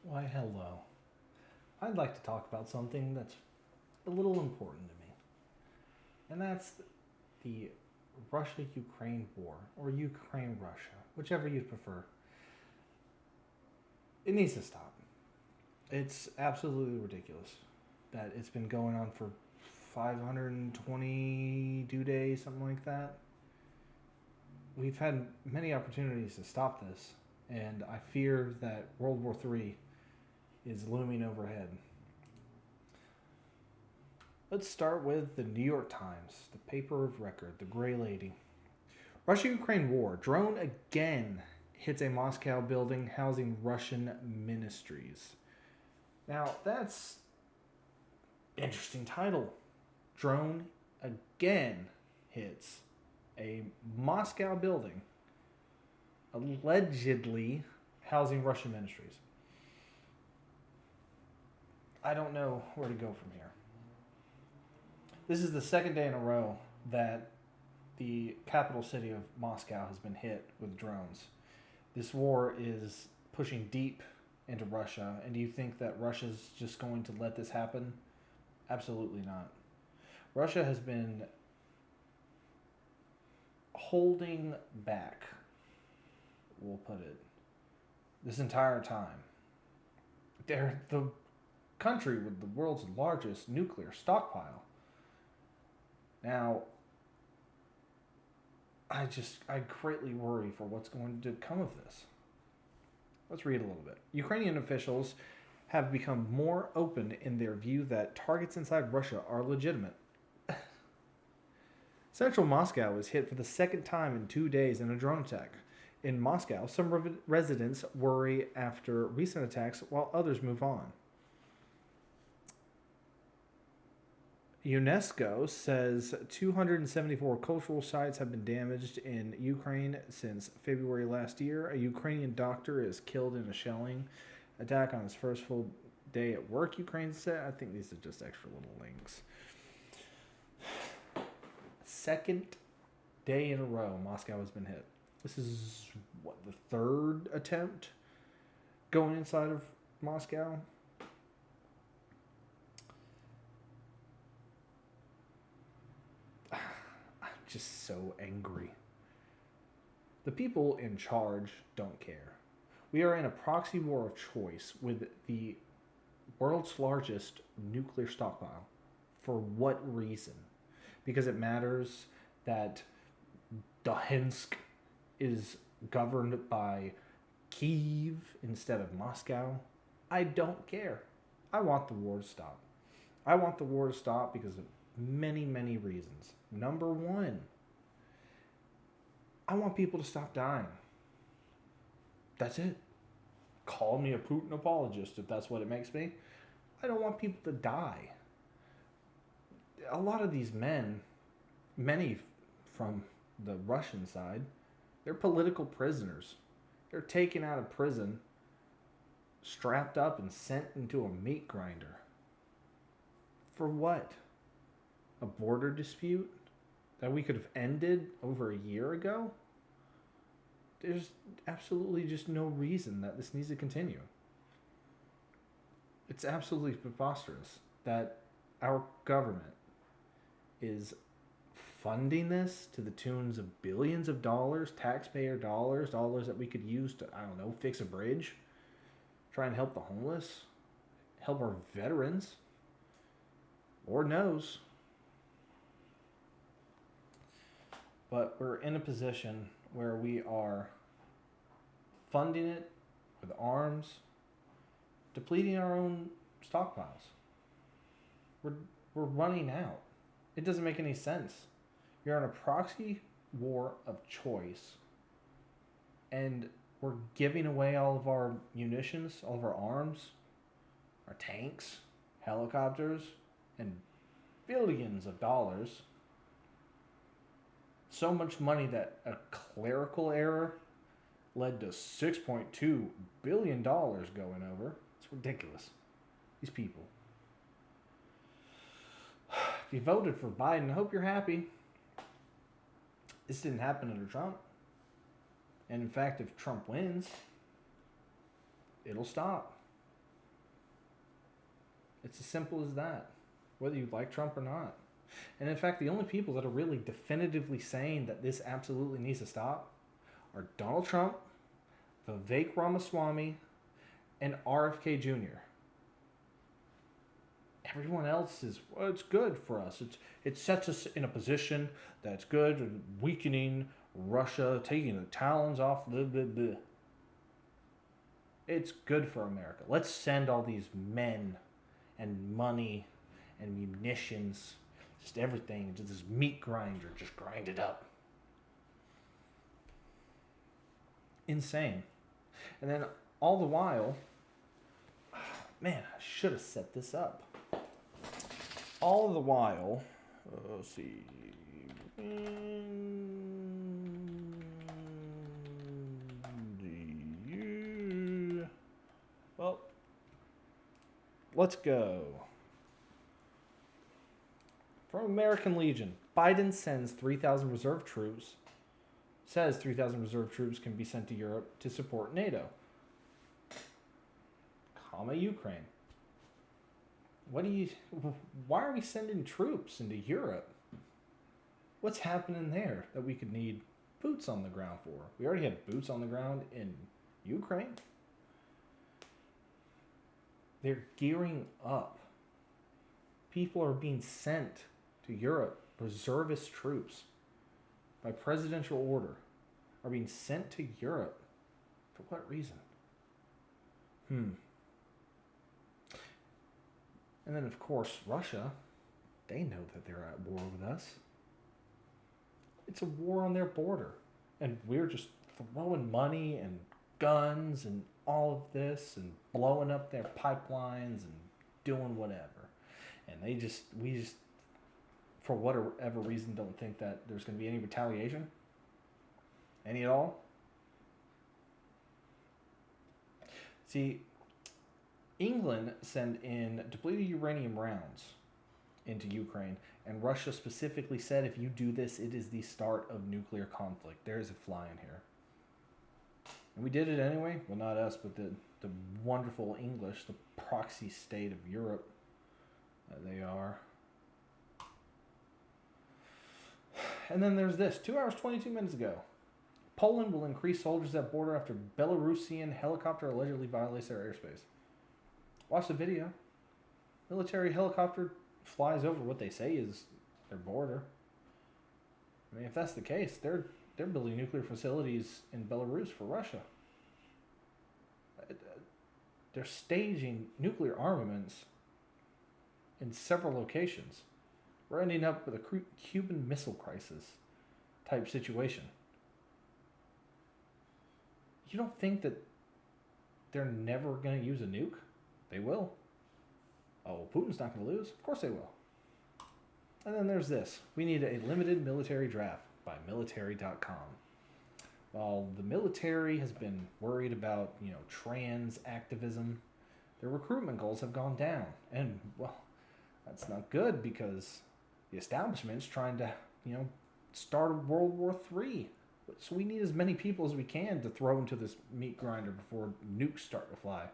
Why, hello. I'd like to talk about something that's a little important to me, and that's the Russia Ukraine war, or Ukraine Russia, whichever you prefer. It needs to stop. It's absolutely ridiculous that it's been going on for 522 days, something like that. We've had many opportunities to stop this, and I fear that World War III is looming overhead. Let's start with the New York Times, the paper of record, the Gray Lady. Russia Ukraine war. Drone again hits a Moscow building housing Russian ministries. Now, that's interesting title. Drone again hits a Moscow building allegedly housing Russian ministries. I don't know where to go from here. This is the second day in a row that the capital city of Moscow has been hit with drones. This war is pushing deep into Russia, and do you think that Russia's just going to let this happen? Absolutely not. Russia has been holding back, we'll put it, this entire time. They're the country with the world's largest nuclear stockpile. Now, I greatly worry for what's going to come of this. Let's read a little bit. Ukrainian officials have become more open in their view that targets inside Russia are legitimate. Central Moscow was hit for the second time in 2 days in a drone attack. In Moscow, some residents worry after recent attacks while others move on. UNESCO says 274 cultural sites have been damaged in Ukraine since February last year. A Ukrainian doctor is killed in a shelling attack on his first full day at work, Ukraine said. I think these are just extra little links. Second day in a row, Moscow has been hit. This is, what, the third attempt going inside of Moscow? I'm just so angry. The people in charge don't care. We are in a proxy war of choice with the world's largest nuclear stockpile. For what reason? Because it matters that Donetsk is governed by Kiev instead of Moscow. I don't care. I want the war to stop. I want the war to stop because of many, many reasons. Number one, I want people to stop dying. That's it. Call me a Putin apologist if that's what it makes me. I don't want people to die. A lot of these men, many from the Russian side, they're political prisoners. They're taken out of prison, strapped up, and sent into a meat grinder. For what? A border dispute that we could have ended over a year ago? There's absolutely just no reason that this needs to continue. It's absolutely preposterous that our government is funding this to the tunes of billions of dollars, taxpayer dollars, dollars that we could use to, I don't know, fix a bridge, try and help the homeless, help our veterans. Lord knows. But we're in a position where we are funding it with arms, depleting our own stockpiles. We're, we're running out. It doesn't make any sense. You're in a proxy war of choice, and we're giving away all of our munitions, all of our arms, our tanks, helicopters, and billions of dollars. So much money that a clerical error led to $6.2 billion going over. It's ridiculous. These people. If you voted for Biden, I hope you're happy. This didn't happen under Trump. And in fact, if Trump wins, it'll stop. It's as simple as that, whether you like Trump or not. And in fact, the only people that are really definitively saying that this absolutely needs to stop are Donald Trump, Vivek Ramaswamy, and RFK Jr. Everyone else is, well, it's good for us. It sets us in a position that's good and weakening Russia, taking the talons off. Blah, blah, blah. It's good for America. Let's send all these men and money and munitions, just everything, into this meat grinder. Just grind it up. Insane. And then all the while, man, I should have set this up. All the while, let's see. Well, let's go. From American Legion, Biden sends 3,000 reserve troops. Says 3,000 reserve troops can be sent to Europe to support NATO. Ukraine. Why are we sending troops into Europe? What's happening there that we could need boots on the ground for? We already have boots on the ground in Ukraine. They're gearing up. People are being sent to Europe. Reservist troops, by presidential order, are being sent to Europe. For what reason? And then, of course, Russia, they know that they're at war with us. It's a war on their border. And we're just throwing money and guns and all of this and blowing up their pipelines and doing whatever. And we just, for whatever reason, don't think that there's going to be any retaliation. Any at all. See, England sent in depleted uranium rounds into Ukraine, and Russia specifically said, if you do this, it is the start of nuclear conflict. There is a fly in here. And we did it anyway. Well, not us, but the wonderful English, the proxy state of Europe that they are. And then there's this. 2 hours, 22 minutes ago. Poland will increase soldiers at border after Belarusian helicopter allegedly violates their airspace. Watch the video. Military helicopter flies over what they say is their border. I mean, if that's the case, they're building nuclear facilities in Belarus for Russia. They're staging nuclear armaments in several locations. We're ending up with a Cuban Missile Crisis type situation. You don't think that they're never going to use a nuke? They will. Oh, Putin's not going to lose? Of course they will. And then there's this. We need a limited military draft by military.com. While the military has been worried about, trans activism, their recruitment goals have gone down. And, well, that's not good because the establishment's trying to, start World War III. So we need as many people as we can to throw into this meat grinder before nukes start to fly.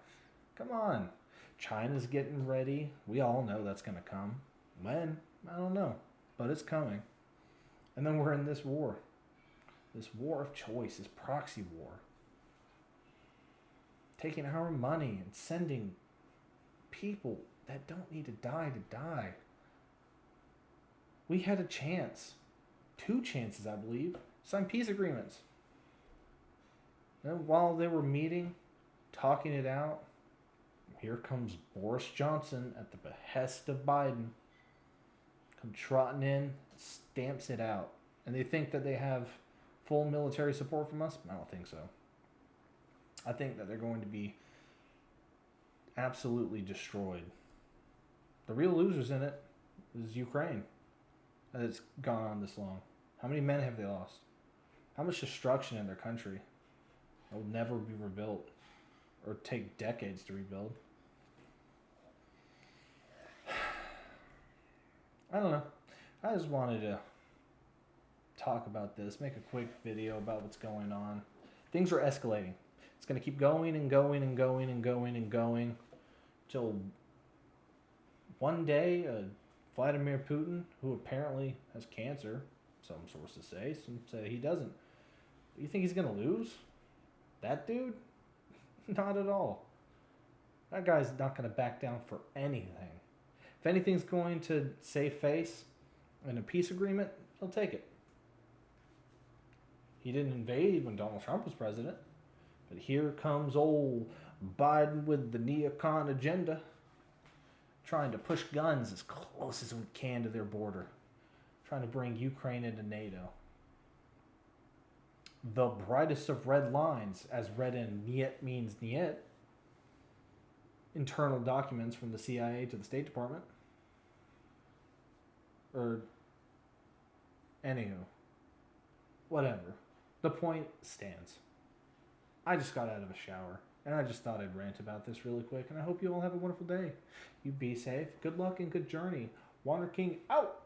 Come on. China's getting ready. We all know that's going to come. When? I don't know. But it's coming. And then we're in this war. This war of choice, this proxy war. Taking our money and sending people that don't need to die. We had a chance. 2 chances, I believe. Sign peace agreements. And while they were meeting, talking it out, here comes Boris Johnson at the behest of Biden. Come trotting in, stamps it out. And they think that they have full military support from us? I don't think so. I think that they're going to be absolutely destroyed. The real losers in it is Ukraine. That it's gone on this long. How many men have they lost? How much destruction in their country? They'll never be rebuilt. Or take decades to rebuild. I don't know. I just wanted to talk about this, make a quick video about what's going on. Things are escalating. It's going to keep going and going and going and going and going until one day, Vladimir Putin, who apparently has cancer, some sources say, some say he doesn't. You think he's gonna lose? That dude? Not at all. That guy's not gonna back down for anything. If anything's going to save face in a peace agreement, he'll take it. He didn't invade when Donald Trump was president, but here comes old Biden with the neocon agenda, trying to push guns as close as we can to their border, trying to bring Ukraine into NATO. The brightest of red lines, as read in Niet means Niet, internal documents from the CIA to the State Department. Or, anywho, whatever. The point stands. I just got out of a shower, and I just thought I'd rant about this really quick, and I hope you all have a wonderful day. You be safe, good luck, and good journey. Wander King out!